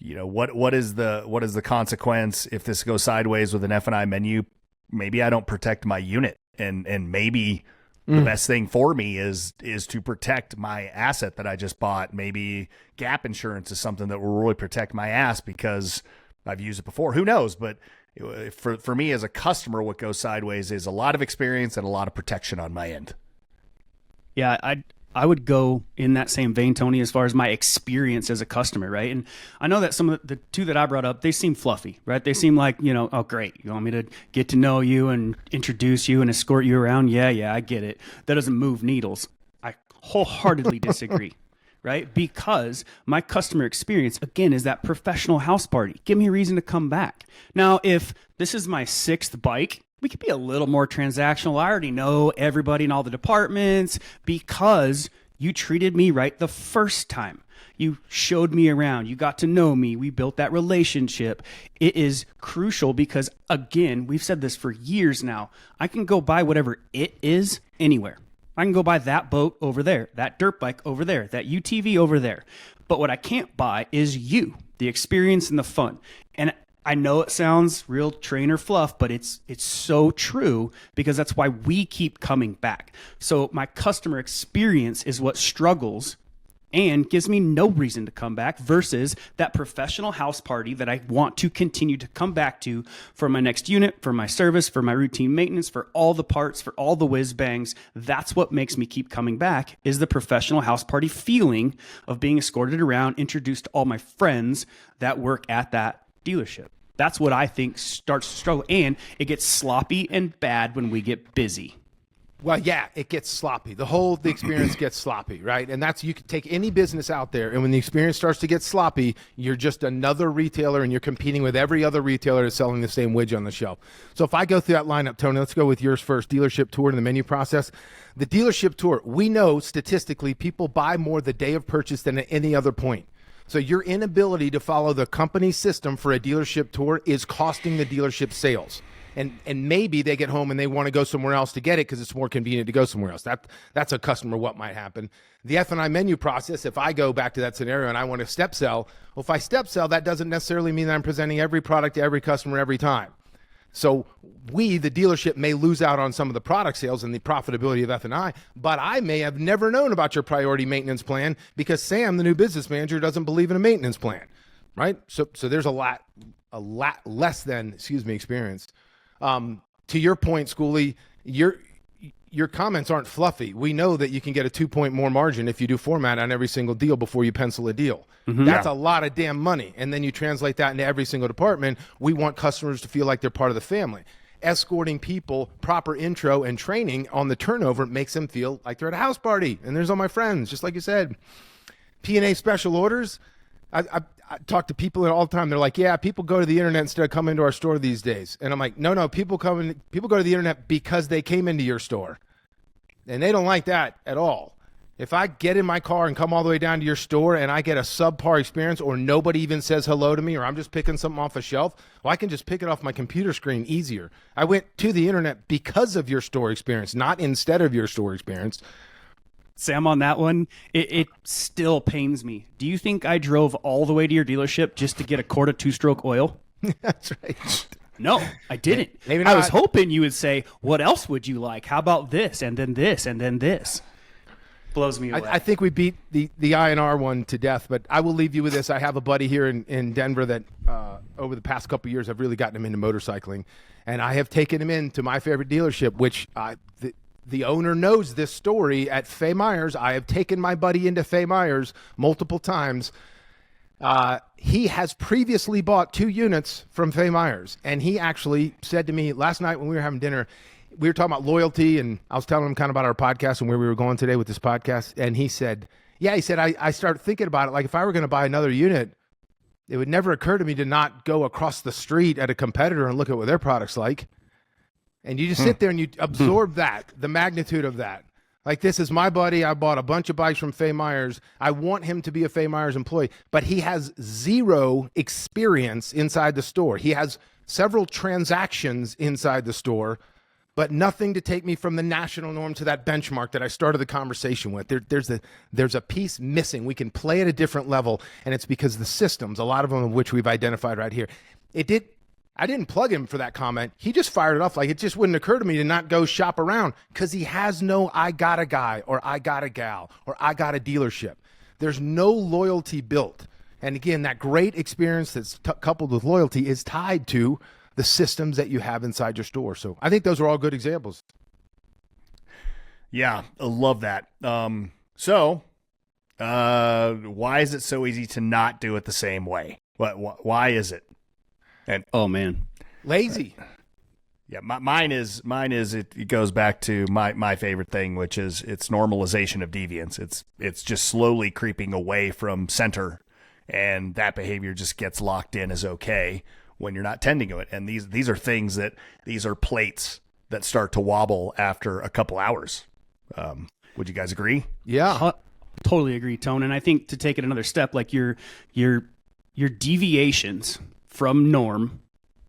What is the consequence if this goes sideways with an F&I menu? Maybe I don't protect my unit, and maybe the best thing for me is to protect my asset that I just bought. Maybe gap insurance is something that will really protect my ass because I've used it before. Who knows? But for me as a customer, what goes sideways is a lot of experience and a lot of protection on my end. Yeah, I would go in that same vein, Tony, as far as my experience as a customer, right? And I know that some of the two that I brought up, they seem fluffy, right? They seem like, oh, great. You want me to get to know you and introduce you and escort you around? Yeah, I get it. That doesn't move needles. I wholeheartedly disagree, right? Because my customer experience, again, is that professional house party. Give me a reason to come back. Now, if this is my 6th bike, we could be a little more transactional. I already know everybody in all the departments because you treated me right the first time. You showed me around. You got to know me. We built that relationship. It is crucial because, again, we've said this for years now. I can go buy whatever it is anywhere. I can go buy that boat over there, that dirt bike over there, that UTV over there. But what I can't buy is you, the experience and the fun. And I know it sounds real trainer fluff, but it's so true because that's why we keep coming back. So my customer experience is what struggles and gives me no reason to come back versus that professional house party that I want to continue to come back to for my next unit, for my service, for my routine maintenance, for all the parts, for all the whiz bangs. That's what makes me keep coming back is the professional house party feeling of being escorted around, introduced to all my friends that work at that dealership. That's what I think starts to struggle. And it gets sloppy and bad when we get busy. Well, yeah, it gets sloppy. The experience gets sloppy, right? And you can take any business out there, and when the experience starts to get sloppy, you're just another retailer, and you're competing with every other retailer that's selling the same widget on the shelf. So if I go through that lineup, Tony, let's go with yours first, dealership tour and the menu process. The dealership tour, we know statistically people buy more the day of purchase than at any other point. So your inability to follow the company system for a dealership tour is costing the dealership sales. And maybe they get home and they want to go somewhere else to get it because it's more convenient to go somewhere else. That's a customer what might happen. The F&I menu process, if I go back to that scenario and I want to step sell, well, if I step sell, that doesn't necessarily mean that I'm presenting every product to every customer every time. So we, the dealership, may lose out on some of the product sales and the profitability of F&I, but I may have never known about your priority maintenance plan because Sam, the new business manager, doesn't believe in a maintenance plan, right? So there's a lot less than, experience. To your point, Schoolie, your comments aren't fluffy. We know that you can get a 2-point more margin if you do format on every single deal before you pencil a deal. Mm-hmm. That's a lot of damn money. And then you translate that into every single department. We want customers to feel like they're part of the family. Escorting people, proper intro and training on the turnover makes them feel like they're at a house party. And there's all my friends, just like you said. P&A special orders. I talk to people all the time. They're like, yeah, people go to the internet instead of coming to our store these days. And I'm like, no, people go to the internet because they came into your store. And they don't like that at all. If I get in my car and come all the way down to your store and I get a subpar experience or nobody even says hello to me or I'm just picking something off a shelf, well, I can just pick it off my computer screen easier. I went to the internet because of your store experience, not instead of your store experience. Sam, on that one, it still pains me. Do you think I drove all the way to your dealership just to get a quart of 2-stroke oil? That's right. No, I didn't. Maybe not. I was hoping you would say, what else would you like? How about this, and then this, and then this? Blows me away. I think we beat the INR one to death, but I will leave you with this. I have a buddy here in Denver that over the past couple of years, I've really gotten him into motorcycling, and I have taken him into my favorite dealership, which the owner knows this story at Fay Myers. I have taken my buddy into Fay Myers multiple times. He has previously bought 2 units from Fay Myers, and he actually said to me last night when we were having dinner, we were talking about loyalty, and I was telling him kind of about our podcast and where we were going today with this podcast, and he said, I started thinking about it, like if I were going to buy another unit, it would never occur to me to not go across the street at a competitor and look at what their product's like. And you just sit there and you absorb that, the magnitude of that. Like, this is my buddy. I bought a bunch of bikes from Fay Myers. I want him to be a Fay Myers employee, but he has 0 experience inside the store. He has several transactions inside the store, but nothing to take me from the national norm to that benchmark that I started the conversation with. There's a piece missing. We can play at a different level, and it's because the systems, a lot of them of which we've identified right here. I didn't plug him for that comment. He just fired it off like it just wouldn't occur to me to not go shop around, because he has no I got a guy or I got a gal or I got a dealership. There's no loyalty built. And again, that great experience that's coupled with loyalty is tied to the systems that you have inside your store. So I think those are all good examples. Yeah, I love that. So why is it so easy to not do it the same way? Why is it? And oh man, lazy. Yeah, mine is it goes back to my favorite thing, which is it's normalization of deviance. It's just slowly creeping away from center, and that behavior just gets locked in as okay when you're not tending to it. And these are things these are plates that start to wobble after a couple hours. Would you guys agree? Yeah. Totally agree, Tone. And I think to take it another step, like your deviations from norm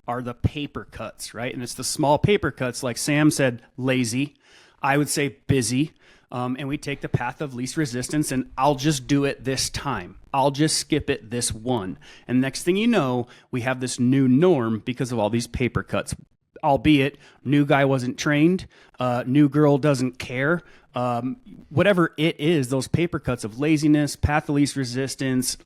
are the paper cuts, right? And it's the small paper cuts, like Sam said, lazy. I would say busy. And we take the path of least resistance, and I'll just do it this time. I'll just skip it this one. And next thing you know, we have this new norm because of all these paper cuts. Albeit, new guy wasn't trained, new girl doesn't care. Whatever it is, those paper cuts of laziness, path of least resistance,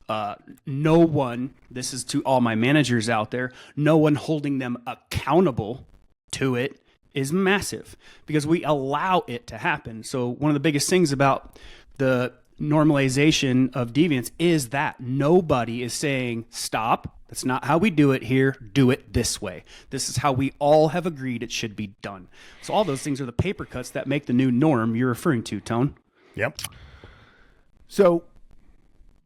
no one, this is to all my managers out there, no one holding them accountable to it is massive because we allow it to happen. So one of the biggest things about the normalization of deviance is that nobody is saying, stop, that's not how we do it here, do it this way. This is how we all have agreed it should be done. So all those things are the paper cuts that make the new norm you're referring to, Tone. Yep. So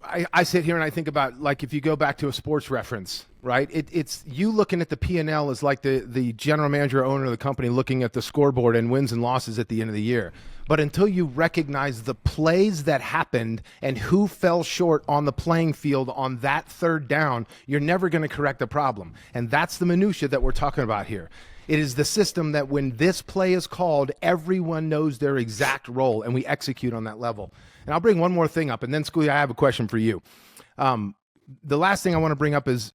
I sit here and I think about, like, if you go back to a sports reference, right? It's you looking at the P&L as like the general manager or owner of the company looking at the scoreboard and wins and losses at the end of the year. But until you recognize the plays that happened and who fell short on the playing field on that third down, you're never going to correct the problem. And that's the minutia that we're talking about here. It is the system that when this play is called, everyone knows their exact role, and we execute on that level. And I'll bring one more thing up, and then, Schoolie, I have a question for you. The last thing I want to bring up is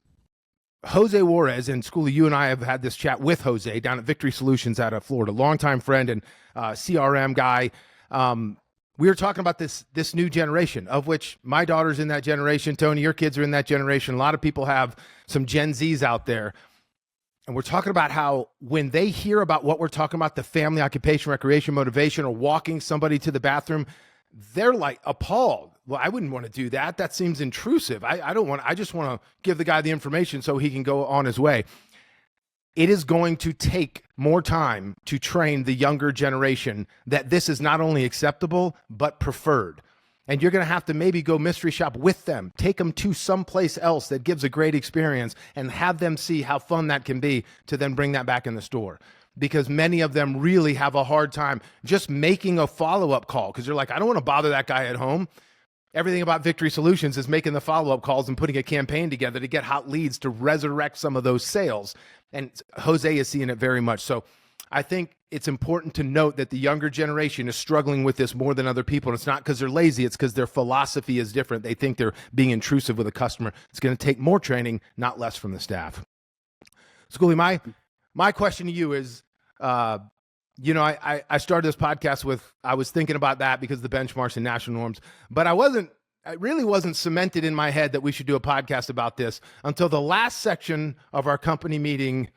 Jose Juarez, and Schoolie, you and I have had this chat with Jose down at Victory Solutions out of Florida, longtime friend and CRM guy. We were talking about this new generation, of which my daughter's in that generation. Tony, your kids are in that generation. A lot of people have some Gen Zs out there. And we're talking about how when they hear about what we're talking about, the family, occupation, recreation, motivation, or walking somebody to the bathroom, they're like appalled. Well, I wouldn't want to do that. That seems intrusive. I just want to give the guy the information so he can go on his way. It is going to take more time to train the younger generation that this is not only acceptable, but preferred. And you're going to have to maybe go mystery shop with them, take them to someplace else that gives a great experience and have them see how fun that can be to then bring that back in the store. Because many of them really have a hard time just making a follow-up call because they're like, I don't want to bother that guy at home. Everything about Victory Solutions is making the follow-up calls and putting a campaign together to get hot leads to resurrect some of those sales. And Jose is seeing it very much. So I think it's important to note that the younger generation is struggling with this more than other people. And it's not because they're lazy. It's because their philosophy is different. They think they're being intrusive with a customer. It's going to take more training, not less from the staff. Schoolie, my question to you is, I started this podcast I was thinking about that because of the benchmarks and national norms, but it really wasn't cemented in my head that we should do a podcast about this until the last section of our company meeting.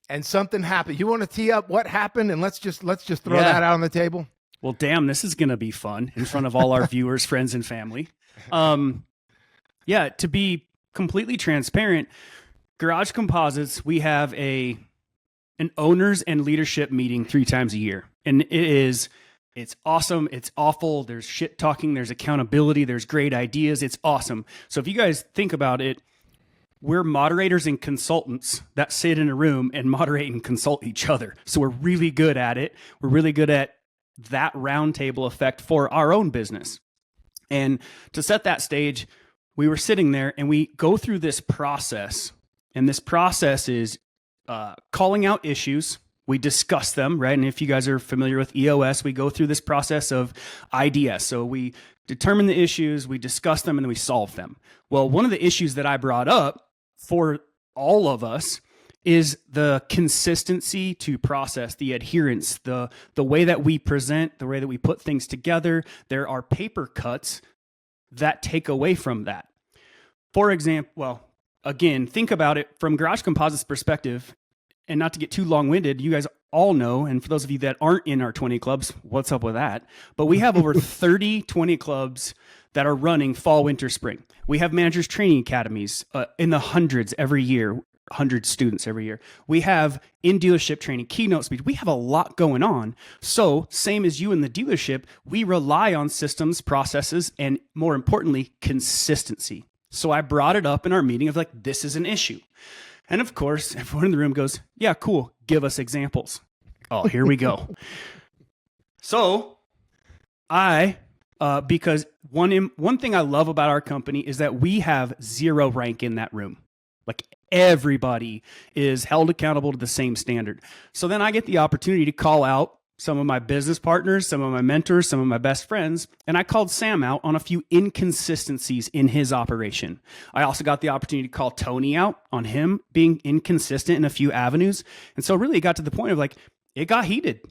And something happened. You want to tee up what happened, and let's just throw that out on the table. Well, damn, this is going to be fun in front of all our viewers, friends, and family. To be completely transparent, Garage Composites, we have an owners and leadership meeting 3 times a year, and it's awesome. It's awful. There's shit talking. There's accountability. There's great ideas. It's awesome. So if you guys think about it, we're moderators and consultants that sit in a room and moderate and consult each other. So we're really good at it. We're really good at that roundtable effect for our own business. And to set that stage, we were sitting there and we go through this process. And this process is calling out issues, We discuss them, right? And if you guys are familiar with EOS, we go through this process of IDS. So we determine the issues, we discuss them, and then we solve them. Well, one of the issues that I brought up for all of us is the consistency to process, the adherence, the way that we present, the way that we put things together. There are paper cuts that take away from that. For example, well, again, think about it from Garage Composites perspective, and not to get too long-winded, you guys all know, and for those of you that aren't in our 20 clubs, what's up with that? But we have over 30 20 clubs that are running fall, winter, spring. We have managers training academies in the hundreds every year, 100 students every year. We have in dealership training, keynote speech. We have a lot going on. So same as you in the dealership, we rely on systems, processes, and more importantly, consistency. So I brought it up in our meeting of like, this is an issue. And of course, everyone in the room goes, yeah, cool. Give us examples. Oh, here we go. So because one thing I love about our company is that we have zero rank in that room. Like everybody is held accountable to the same standard. So then I get the opportunity to call out some of my business partners, some of my mentors, some of my best friends, and I called Sam out on a few inconsistencies in his operation. I also got the opportunity to call Tony out on him being inconsistent in a few avenues. And so really it got to the point of like, it got heated.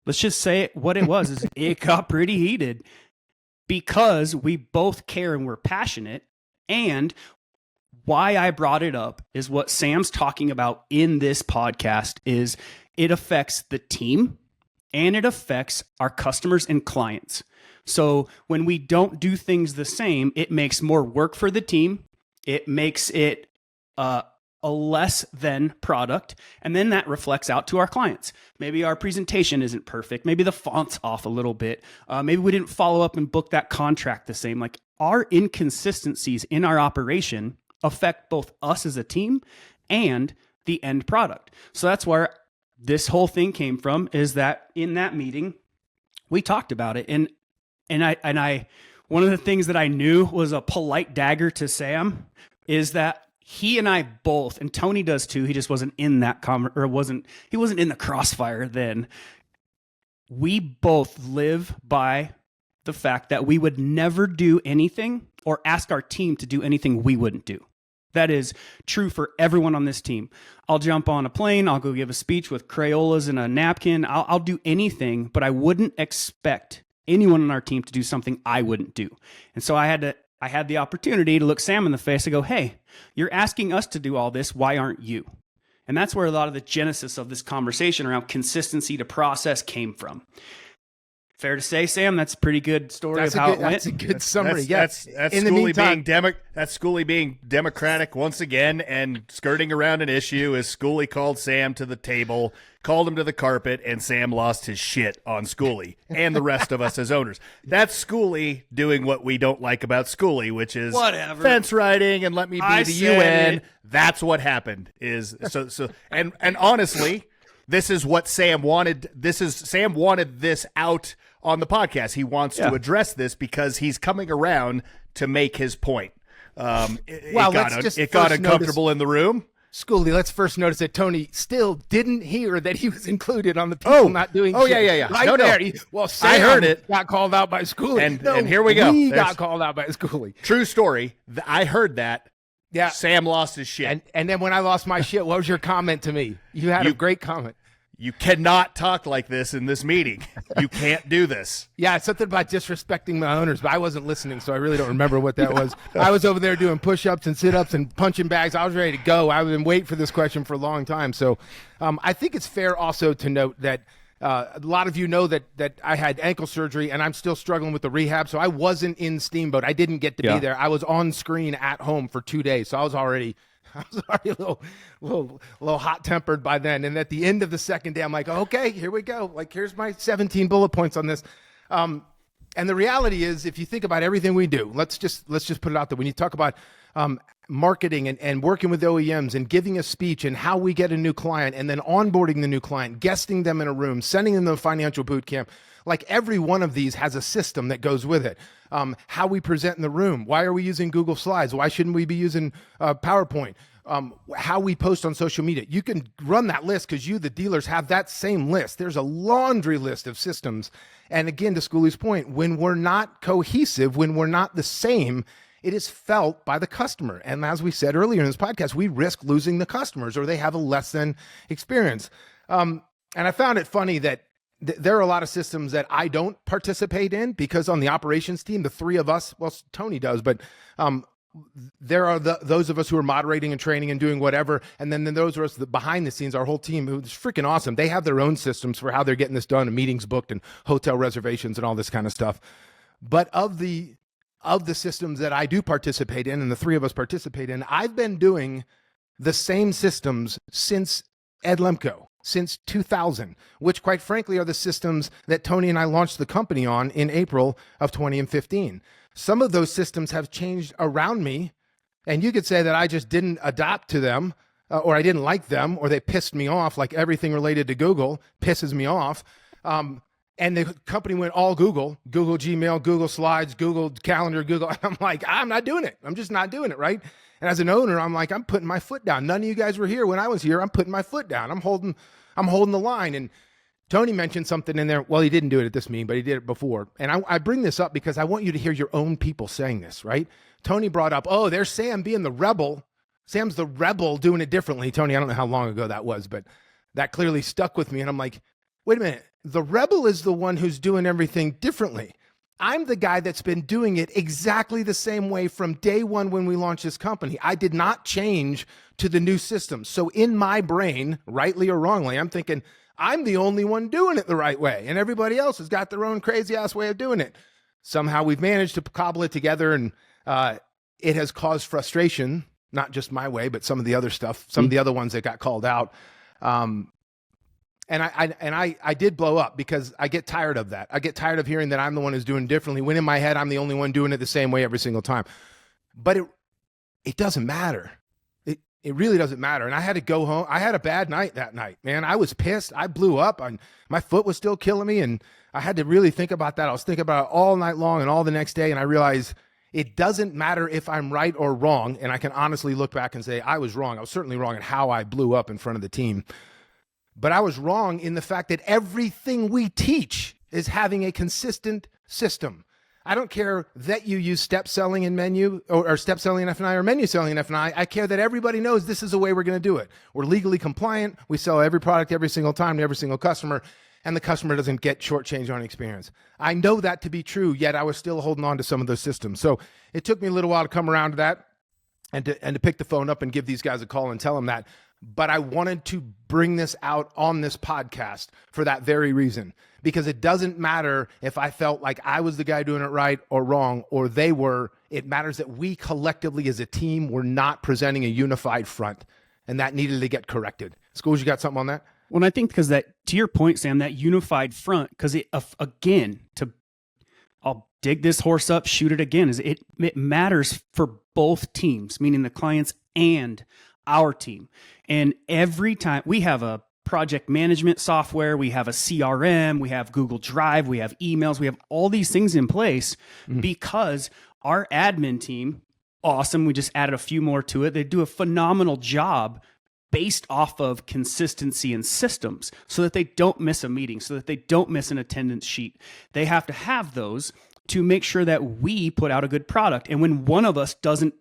Let's just say what it was, is it got pretty heated because we both care and we're passionate. And why I brought it up is what Sam's talking about in this podcast is it affects the team and it affects our customers and clients. So when we don't do things the same, it makes more work for the team. It makes it a less than product. And then that reflects out to our clients. Maybe our presentation isn't perfect. Maybe the font's off a little bit. Maybe we didn't follow up and book that contract the same. Like our inconsistencies in our operation affect both us as a team and the end product. So that's where this whole thing came from, is that in that meeting, we talked about it. And I one of the things that I knew was a polite dagger to Sam is that he and I both, and Tony does too, he just wasn't in that he wasn't in the crossfire then. We both live by the fact that we would never do anything or ask our team to do anything we wouldn't do. That is true for everyone on this team. I'll jump on a plane. I'll go give a speech with Crayolas and a napkin. I'll do anything, but I wouldn't expect anyone on our team to do something I wouldn't do. And so I had the opportunity to look Sam in the face and go, hey, you're asking us to do all this. Why aren't you? And that's where a lot of the genesis of this conversation around consistency to process came from. Fair to say, Sam, that's a pretty good story of how it went. That's a good summary. That's Schooley being democratic once again and skirting around an issue as Schooley called Sam to the table, called him to the carpet, and Sam lost his shit on Schooley and the rest of us as owners. That's Schooley doing what we don't like about Schooley, which is whatever fence riding and let me be the UN. That's what happened. And honestly, this is what Sam wanted. Sam wanted this out on the podcast. He wants to address this because he's coming around to make his point. It got uncomfortable in the room. Schooley, let's first notice that Tony still didn't hear that he was included on the people not doing shit. Yeah. Right there. Sam I heard it. Got called out by Schooley. And here we go. He got called out by Schooley. True story. I heard that. Yeah. Sam lost his shit. And then when I lost my shit, what was your comment to me? You had a great comment. You cannot talk like this in this meeting. You can't do this. Yeah, it's something about disrespecting my owners, but I wasn't listening, so I really don't remember what that was. I was over there doing push-ups and sit-ups and punching bags. I was ready to go. I've been waiting for this question for a long time. So I think it's fair also to note that a lot of you know that I had ankle surgery and I'm still struggling with the rehab, so I wasn't in Steamboat. I didn't get to be there. I was on screen at home for 2 days, so I was already a little hot-tempered by then. And at the end of the second day, I'm like, okay, here we go. Like, here's my 17 bullet points on this. And the reality is, if you think about everything we do, let's just put it out there. When you talk about marketing and working with OEMs and giving a speech and how we get a new client and then onboarding the new client, guesting them in a room, sending them to a financial boot camp, like every one of these has a system that goes with it. How we present in the room. Why are we using Google Slides? Why shouldn't we be using PowerPoint? how we post on social media. You can run that list because you, the dealers, have that same list. There's a laundry list of systems. And again, to Schooley's point, when we're not cohesive, when we're not the same, it is felt by the customer. And as we said earlier in this podcast, we risk losing the customers or they have a less than experience. And I found it funny that there are a lot of systems that I don't participate in because on the operations team, the three of us, well, Tony does, but there are those of us who are moderating and training and doing whatever. And then those of us behind the scenes, our whole team, who's freaking awesome. They have their own systems for how they're getting this done and meetings booked and hotel reservations and all this kind of stuff. But of the systems that I do participate in and the three of us participate in, I've been doing the same systems since Ed Lemko, since 2000, which quite frankly are the systems that Tony and I launched the company on in April of 2015. Some of those systems have changed around me, and you could say that I just didn't adapt to them, or I didn't like them, or they pissed me off, like everything related to Google pisses me off. And the company went all Google Gmail, Google Slides, Google Calendar, Google. I'm like, I'm not doing it. I'm just not doing it, right? And as an owner, I'm like, I'm putting my foot down. None of you guys were here when I was here. I'm putting my foot down. I'm holding the line. And Tony mentioned something in there. Well, he didn't do it at this meeting, but he did it before. And I bring this up because I want you to hear your own people saying this, right? Tony brought up, oh, there's Sam being the rebel. Sam's the rebel doing it differently. Tony, I don't know how long ago that was, but that clearly stuck with me. And I'm like, wait a minute. The rebel is the one who's doing everything differently. I'm the guy that's been doing it exactly the same way from day one when we launched this company. I did not change to the new system. So in my brain, rightly or wrongly, I'm thinking, I'm the only one doing it the right way, and everybody else has got their own crazy ass way of doing it. Somehow we've managed to cobble it together, and it has caused frustration, not just my way, but some of the other stuff, some of the other ones that got called out. And I did blow up because I get tired of that. I get tired of hearing that I'm the one who's doing it differently, when in my head, I'm the only one doing it the same way every single time. But it doesn't matter. It really doesn't matter. And I had to go home. I had a bad night that night, man. I was pissed. I blew up. My foot was still killing me. And I had to really think about that. I was thinking about it all night long and all the next day. And I realized it doesn't matter if I'm right or wrong. And I can honestly look back and say, I was wrong. I was certainly wrong in how I blew up in front of the team. But I was wrong in the fact that everything we teach is having a consistent system. I don't care that you use step selling in menu or step selling in F&I or menu selling in F&I. I care that everybody knows this is the way we're going to do it. We're legally compliant. We sell every product every single time to every single customer, and the customer doesn't get shortchanged on experience. I know that to be true, yet I was still holding on to some of those systems. So it took me a little while to come around to that and to pick the phone up and give these guys a call and tell them that. But I wanted to bring this out on this podcast for that very reason, because it doesn't matter if I felt like I was the guy doing it right or wrong, or they were. It matters that we collectively as a team were not presenting a unified front, and that needed to get corrected. Schools, you got something on that? Well, and I think because that, to your point, Sam, that unified front, because I'll dig this horse up, shoot it again, is it matters for both teams, meaning the clients and our team. And every time we have a project management software, we have a CRM, we have Google Drive, we have emails, we have all these things in place because our admin team, awesome, we just added a few more to it. They do a phenomenal job based off of consistency and systems so that they don't miss a meeting, so that they don't miss an attendance sheet. They have to have those to make sure that we put out a good product. And when one of us doesn't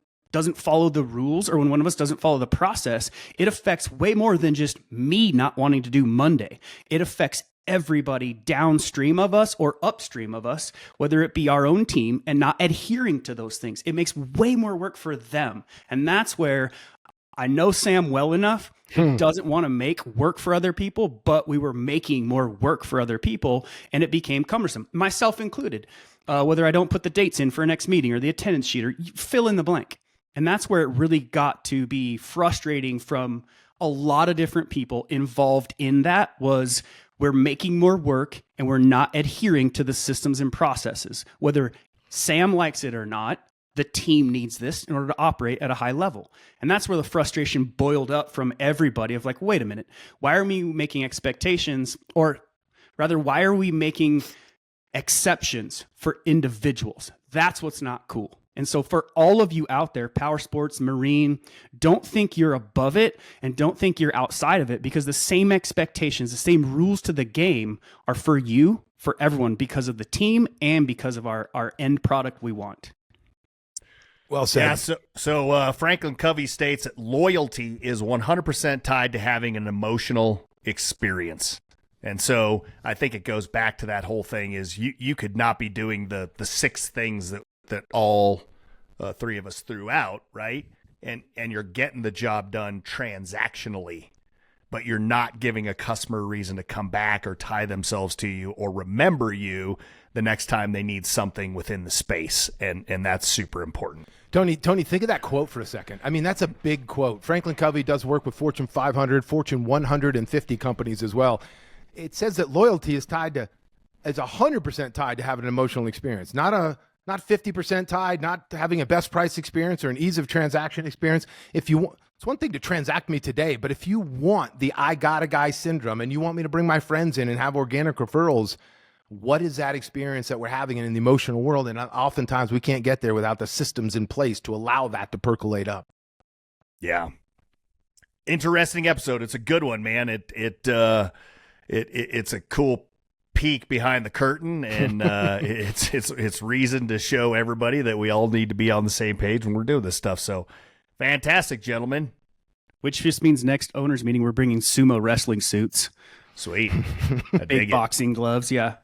follow the rules, or when one of us doesn't follow the process, it affects way more than just me not wanting to do Monday. It affects everybody downstream of us or upstream of us, whether it be our own team, and not adhering to those things. It makes way more work for them. And that's where I know Sam well enough. He doesn't want to make work for other people, but we were making more work for other people, and it became cumbersome, myself included. Whether I don't put the dates in for a next meeting or the attendance sheet, or you fill in the blank. And that's where it really got to be frustrating from a lot of different people involved in that. Was we're making more work and we're not adhering to the systems and processes. Whether Sam likes it or not, the team needs this in order to operate at a high level. And that's where the frustration boiled up from everybody of like, wait a minute, why are we making expectations, or rather, why are we making exceptions for individuals? That's what's not cool. And so for all of you out there, power sports, marine, don't think you're above it and don't think you're outside of it, because the same expectations, the same rules to the game are for you, for everyone, because of the team and because of our end product we want. Well said. Yeah, so Franklin Covey states that loyalty is 100% tied to having an emotional experience. And so I think it goes back to that whole thing is you could not be doing the 6 things that all 3 of us threw out, right? And you're getting the job done transactionally, but you're not giving a customer a reason to come back or tie themselves to you or remember you the next time they need something within the space. And that's super important. Tony, think of that quote for a second. I mean, that's a big quote. Franklin Covey does work with Fortune 500, Fortune 150 companies as well. It says that loyalty is 100% tied to having an emotional experience, not 50% tied, not having a best price experience or an ease of transaction experience. It's one thing to transact me today, but if you want the I got a guy syndrome and you want me to bring my friends in and have organic referrals, what is that experience that we're having in the emotional world? And oftentimes we can't get there without the systems in place to allow that to percolate up. Yeah. Interesting episode. It's a good one, man. It's a cool peek behind the curtain, and it's reason to show everybody that we all need to be on the same page when we're doing this stuff. So fantastic, gentlemen. Which just means next owners meeting, we're bringing sumo wrestling suits. Sweet. Big boxing gloves. Yeah.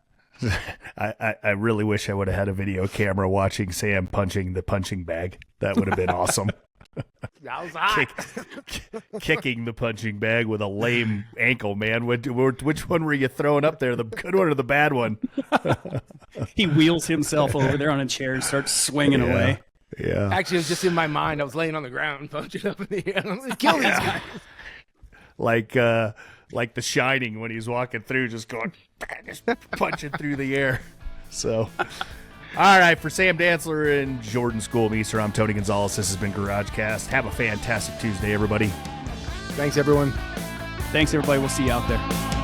I really wish I would have had a video camera watching Sam punching the punching bag. That would have been awesome. That was hot. Kicking the punching bag with a lame ankle, man. Which one were you throwing up there? The good one or the bad one? He wheels himself over there on a chair and starts swinging away. Yeah. Actually, it was just in my mind. I was laying on the ground, punching up in the air. I'm like, kill these guys. Like The Shining when he's walking through, just punching through the air. So, all right, for Sam Dantzler and Jordan Schoolmeester, I'm Tony Gonzalez. This has been GarageCast. Have a fantastic Tuesday, everybody. Thanks, everyone. Thanks, everybody. We'll see you out there.